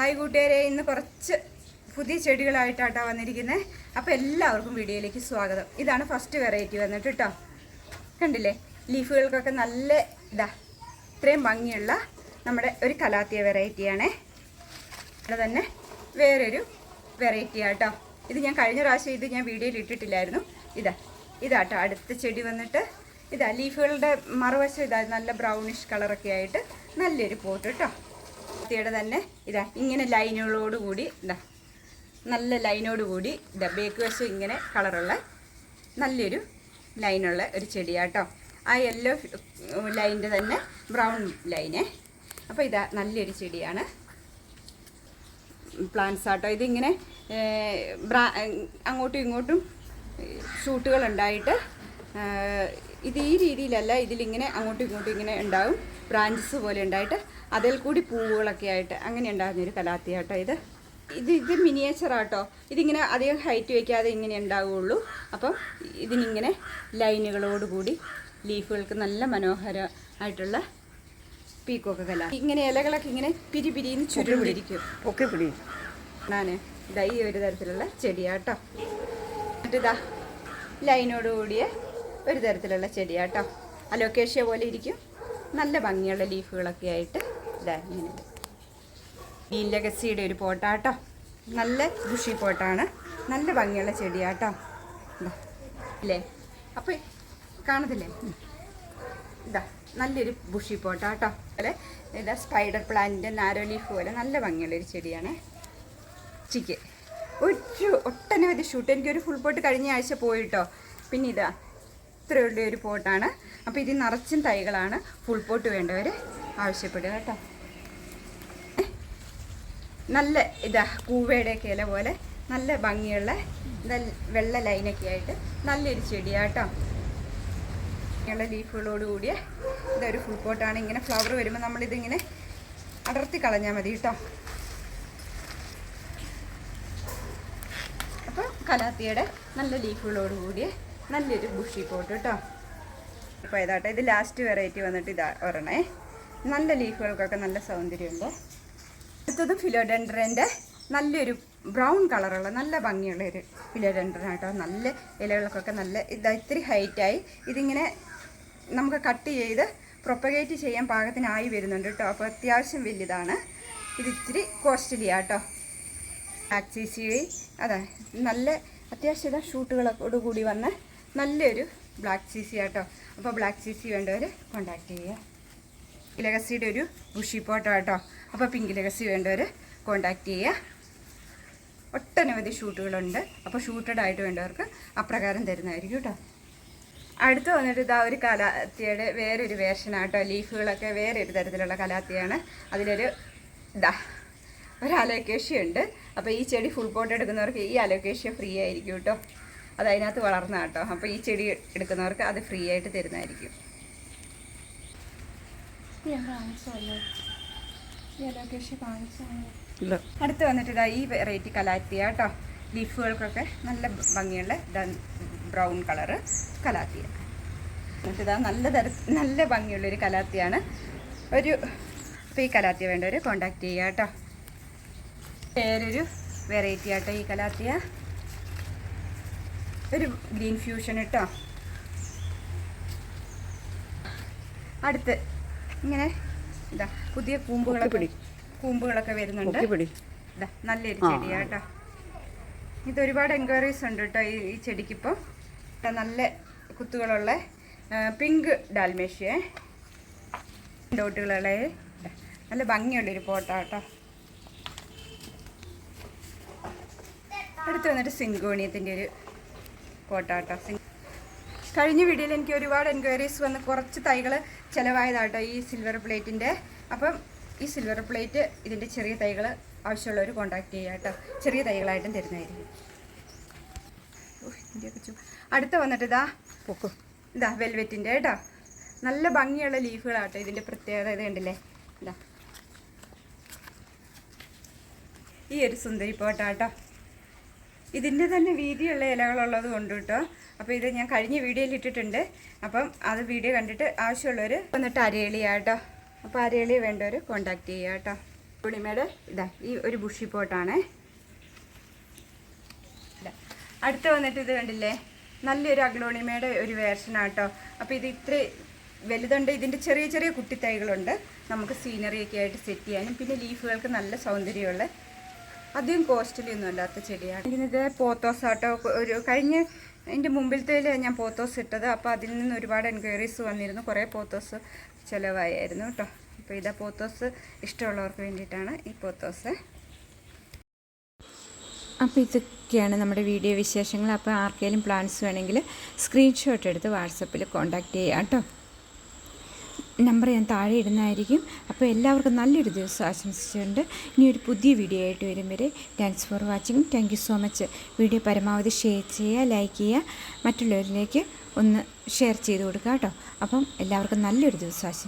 Hi കൂട്ടുകാരെ, ഇന്ന് കുറച്ച് പുതിയ ചെടികളായിട്ടാണ് വന്നിരിക്കുന്നത്. അപ്പോൾ എല്ലാവർക്കും വീഡിയോയിലേക്ക് സ്വാഗതം. ഇതാണ് ഫസ്റ്റ് വെറൈറ്റി വന്നിട്ട് കേട്ടോ. കണ്ടില്ലേ, ലീഫുകൾക്കൊക്കെ നല്ല ഇത്രയും ഭംഗിയുള്ള നമ്മുടെ ഒരു കലാത്തിയ വെറൈറ്റിയാണേ. ഇവിടെ തന്നെ വേറൊരു വെറൈറ്റി ആട്ടോ. ഇത് ഞാൻ കഴിഞ്ഞ പ്രാവശ്യം ഞാൻ വീഡിയോയിൽ ഇട്ടിട്ടില്ലായിരുന്നു. ഇതാട്ടോ അടുത്ത ചെടി വന്നിട്ട് ലീഫുകളുടെ മറുവശം നല്ല ബ്രൗണിഷ് കളറൊക്കെ ആയിട്ട് നല്ലൊരു പോട്ട് കേട്ടോ. യുടെ തന്നെ ഇങ്ങനെ ലൈനുകളോട് കൂടി നല്ല ലൈനോട് കൂടി ബേക്ക് വശം ഇങ്ങനെ കളറുള്ള നല്ലൊരു ലൈനുള്ള ഒരു ചെടിയാട്ടോ. ആ യെല്ലോ ലൈനിൻ്റെ തന്നെ ബ്രൗൺ ലൈന്. അപ്പോൾ നല്ലൊരു ചെടിയാണ്, പ്ലാന്റ്സ് ആട്ടോ. ഇതിങ്ങനെ അങ്ങോട്ടും ഇങ്ങോട്ടും ഷൂട്ടുകളുണ്ടായിട്ട് ഇത് ഈ രീതിയിലല്ല, ഇതിലിങ്ങനെ അങ്ങോട്ടും ഇങ്ങോട്ടും ഇങ്ങനെ ഉണ്ടാവും, ബ്രാഞ്ചസ് പോലെ ഉണ്ടായിട്ട് അതിൽ കൂടി പൂവുകളൊക്കെ ആയിട്ട് അങ്ങനെ ഉണ്ടാകുന്നൊരു കലാത്തിയാട്ടോ. ഇത് മിനിയേച്ചറാട്ടോ. ഇതിങ്ങനെ അധികം ഹൈറ്റ് വയ്ക്കാതെ ഇങ്ങനെ ഉണ്ടാവുകയുള്ളൂ. അപ്പം ഇതിനിങ്ങനെ ലൈനുകളോടുകൂടി ലീഫുകൾക്ക് നല്ല മനോഹരമായിട്ടുള്ള പീക്കൊക്കെ കല. ഇങ്ങനെ ഇലകളൊക്കെ ഇങ്ങനെ പിരിപിരിന്ന് ചുരുണ്ടിരിക്കും, ഒക്കെ പിടിയും. ഞാൻ ഈ ഒരു തരത്തിലുള്ള ചെടിയാട്ടോ. എന്നിട്ട് ലൈനോടുകൂടിയ ഒരു തരത്തിലുള്ള ചെടിയാട്ടോ. അലോക്കേഷ്യ പോലെ ഇരിക്കും, നല്ല ഭംഗിയുള്ള ലീഫുകളൊക്കെ ആയിട്ട് ഇങ്ങനെ. ഗ്രീൻ ലെഗസിയുടെ ഒരു പോട്ടാട്ടോ, നല്ല ബുഷി പോട്ടാണ്, നല്ല ഭംഗിയുള്ള ചെടിയാട്ടോ. അല്ലേ, അപ്പോൾ കാണത്തില്ലേ, നല്ലൊരു ബുഷി പോട്ടാട്ടോ. അതുപോലെ സ്പൈഡർ പ്ലാന്റിൻ്റെ നാരോ ലീഫ് പോലെ നല്ല ഭംഗിയുള്ളൊരു ചെടിയാണ്. ചിക്ക് ഒട്ടനവധി ഷൂട്ട്, എനിക്കൊരു ഫുൾ പോട്ട് കഴിഞ്ഞ ആഴ്ച പോയിട്ടോ. പിന്നെ ഇത്രയുള്ള ഒരു പോട്ടാണ്. അപ്പോൾ ഇത് നിറച്ചും തൈകളാണ്. ഫുൾ പോട്ട് വേണ്ടവർ ആവശ്യപ്പെടുക കേട്ടോ. നല്ല കൂവയുടെയൊക്കെ ഇല പോലെ നല്ല ഭംഗിയുള്ള വെള്ള ലൈനൊക്കെ ആയിട്ട് നല്ലൊരു ചെടിയാട്ടോ. ഇങ്ങനെയുള്ള ലീഫുകളോട് കൂടിയ ഇതൊരു ഫുൾ പോട്ടാണ്. ഇങ്ങനെ ഫ്ലവർ വരുമ്പോൾ നമ്മളിതിങ്ങനെ അടർത്തി കളഞ്ഞാൽ മതി കേട്ടോ. അപ്പോൾ കലാത്തിയുടെ നല്ല ലീഫുകളോട് കൂടിയ നല്ലൊരു ബുഷി പോട്ട് കേട്ടോ. ഇപ്പോൾ ഇത് ലാസ്റ്റ് വെറൈറ്റി വന്നിട്ട് ഒരെണ്ണേ. നല്ല ലീഫുകൾക്കൊക്കെ നല്ല സൗന്ദര്യമുണ്ട്. അടുത്തത് ഫിലോഡെൻഡ്രൻ്റെ നല്ലൊരു ബ്രൗൺ കളറുള്ള നല്ല ഭംഗിയുള്ള ഒരു ഫിലോഡെൻഡ്രൻ കേട്ടോ. നല്ല ഇലകൾക്കൊക്കെ നല്ല ഇത്തിരി ഹൈറ്റായി ഇതിങ്ങനെ നമുക്ക് കട്ട് ചെയ്ത് പ്രൊപ്പഗേറ്റ് ചെയ്യാൻ പാകത്തിനായി വരുന്നുണ്ട് കേട്ടോ. അപ്പോൾ അത്യാവശ്യം വലുതാണ്. ഇത് ഇത്തിരി കോസ്റ്റ്ലി ആട്ടോ. ബ്ലാക്ക് സീസി നല്ല അത്യാവശ്യം ഷൂട്ടുകളോട് കൂടി വന്ന നല്ലൊരു ബ്ലാക്ക് സീസി ആട്ടോ. അപ്പോൾ ബ്ലാക്ക് സീസി വേണ്ടവർ കോണ്ടാക്ട് ചെയ്യുക. ലെഗസിയുടെ ഒരു ബുഷി പോട്ടോ കേട്ടോ. അപ്പോൾ പിങ്ക് ലെഗസി വേണ്ടവർ കോണ്ടാക്ട് ചെയ്യുക. ഒട്ടനവധി ഷൂട്ടുകളുണ്ട്. അപ്പോൾ ഷൂട്ടഡ് ആയിട്ട് വേണ്ടവർക്ക് അപ്രകാരം തരുന്നതായിരിക്കും കേട്ടോ. അടുത്ത് വന്നിട്ട് ഒരു കലാത്തിയുടെ വേറൊരു വേർഷനാട്ടോ. ലീഫുകളൊക്കെ വേറൊരു തരത്തിലുള്ള കലാത്തിയാണ്. അതിലൊരു ഒരു അലോക്കേഷ്യ ഉണ്ട്. അപ്പോൾ ഈ ചെടി ഫുൾ പോട്ട് എടുക്കുന്നവർക്ക് ഈ അലോക്കേഷ്യ ഫ്രീ ആയിരിക്കും കേട്ടോ. അത് അതിനകത്ത് വളർന്ന കേട്ടോ. അപ്പോൾ ഈ ചെടി എടുക്കുന്നവർക്ക് അത് ഫ്രീ ആയിട്ട് തരുന്നതായിരിക്കും. അടുത്ത് വന്നിട്ട് ഈ വെറൈറ്റി കലാത്തിയ കേട്ടോ. ലീഫുകൾക്കൊക്കെ നല്ല ഭംഗിയുള്ള ബ്രൗൺ കളറ് കലാത്തിയ. എന്നിട്ട് നല്ല ഭംഗിയുള്ളൊരു കലാത്തിയാണ്. അപ്പോൾ ഈ കലാത്തിയ വേണ്ടവർ കോണ്ടാക്ട് ചെയ്യുക കേട്ടോ. വേറൊരു വെറൈറ്റി ആട്ടോ ഈ കലാത്തിയ. ഒരു ഗ്രീൻ ഫ്യൂഷൻ കേട്ടോ. അടുത്ത് ഇങ്ങനെ പുതിയ കൂമ്പുകളൊക്കെ വരുന്നുണ്ട്. നല്ലൊരു ചെടിയാട്ടോ. ഇതൊരുപാട് എൻക്വയറീസ് ഉണ്ട് കേട്ടോ ഈ ചെടിക്കിപ്പോൾ. നല്ല കുത്തുകളുള്ള പിങ്ക് ഡാൽമേഷ്യ ഡോട്ടുകളുള്ള നല്ല ഭംഗിയുള്ളൊരു പോട്ടാട്ടോ. അടുത്ത് വന്നിട്ട് സിങ്കോണിയത്തിൻ്റെ ഒരു പോട്ടാട്ടോ. കഴിഞ്ഞ വീഡിയോയിൽ എനിക്ക് ഒരുപാട് എൻക്വയറീസ് വന്ന് കുറച്ച് തൈകൾ ചിലവായതാട്ടോ ഈ സിൽവർ പ്ലേറ്റിൻ്റെ. അപ്പം ഈ സിൽവർ പ്ലേറ്റ് ഇതിൻ്റെ ചെറിയ തൈകൾ ആവശ്യമുള്ളവർ കോണ്ടാക്ട് ചെയ്യുക കേട്ടോ. ചെറിയ തൈകളായിട്ടും തരുന്നതായിരിക്കും. അടുത്ത് വന്നിട്ട് വെൽവെറ്റിൻ്റെ കേട്ടോ. നല്ല ഭംഗിയുള്ള ലീഫുകളാട്ടോ. ഇതിൻ്റെ പ്രത്യേകത ഇത് കണ്ടില്ലേ, ഈ ഒരു സുന്ദരി പോട്ടാട്ടോ. ഇതിൻ്റെ തന്നെ വീതിയുള്ള ഇലകളുള്ളത് കൊണ്ട് കേട്ടോ. അപ്പോൾ ഇത് ഞാൻ കഴിഞ്ഞ വീഡിയോയിൽ ഇട്ടിട്ടുണ്ട്. അപ്പം അത് വീഡിയോ കണ്ടിട്ട് ആവശ്യമുള്ളവർ വന്നിട്ട് അരേളിയാട്ടോ. അപ്പോൾ അരേളി വേണ്ടവർ കോണ്ടാക്ട് ചെയ്യുക കേട്ടോ. അഗ്ലോണിമയുടെ ഇതാ ഈ ഒരു ബുഷി പോട്ടാണ്. അടുത്ത് വന്നിട്ട് ഇത് കണ്ടില്ലേ, നല്ലൊരു അഗ്ലോണിമയുടെ ഒരു വേർഷനാട്ടോ. അപ്പോൾ ഇത് ഇത്ര വലുതുണ്ട്, ഇതിൻ്റെ ചെറിയ ചെറിയ കുട്ടിത്തൈകളുണ്ട്. നമുക്ക് സീനറിയൊക്കെ ആയിട്ട് സെറ്റ് ചെയ്യാനും പിന്നെ ലീഫുകൾക്ക് നല്ല സൗന്ദര്യമുള്ള അധികം കോസ്റ്റ്ലി ഒന്നും അല്ലാത്ത ചെടിയാണ്. ഇത് പോത്തോസാട്ടോ. ഒരു കഴിഞ്ഞ എൻ്റെ മുമ്പിലത്തേൽ ഞാൻ പോത്തോസ് ഇട്ടത്. അപ്പോൾ അതിൽ നിന്ന് ഒരുപാട് എൻക്വയറീസ് വന്നിരുന്നു, കുറേ പോത്തോസ് ചിലവായിരുന്നു കേട്ടോ. അപ്പോൾ ഇതാ പോത്തോസ് ഇഷ്ടമുള്ളവർക്ക് വേണ്ടിയിട്ടാണ് ഈ പോത്തോസ്. അപ്പോൾ ഇതൊക്കെയാണ് നമ്മുടെ വീഡിയോ വിശേഷങ്ങൾ. അപ്പോൾ ആർക്കെങ്കിലും പ്ലാൻസ് വേണമെങ്കിൽ സ്ക്രീൻഷോട്ട് എടുത്ത് വാട്സപ്പിൽ കോൺടാക്റ്റ് ചെയ്യാം കേട്ടോ. നമ്പർ ഞാൻ താഴെ ഇടുന്നതായിരിക്കും. അപ്പോൾ എല്ലാവർക്കും നല്ലൊരു ദിവസം ആശംസിച്ചുകൊണ്ട് ഇനി ഒരു പുതിയ വീഡിയോ ആയിട്ട് വരും വരെ thanks for watching. Thank you so much. Video പരമാവധി ഷെയർ ചെയ്യുക, ലൈക്ക് ചെയ്യുക, മറ്റുള്ളവരിലേക്ക് ഒന്ന് ഷെയർ ചെയ്ത് കൊടുക്കുക കേട്ടോ. അപ്പം എല്ലാവർക്കും നല്ലൊരു ദിവസം ആശംസിച്ചു.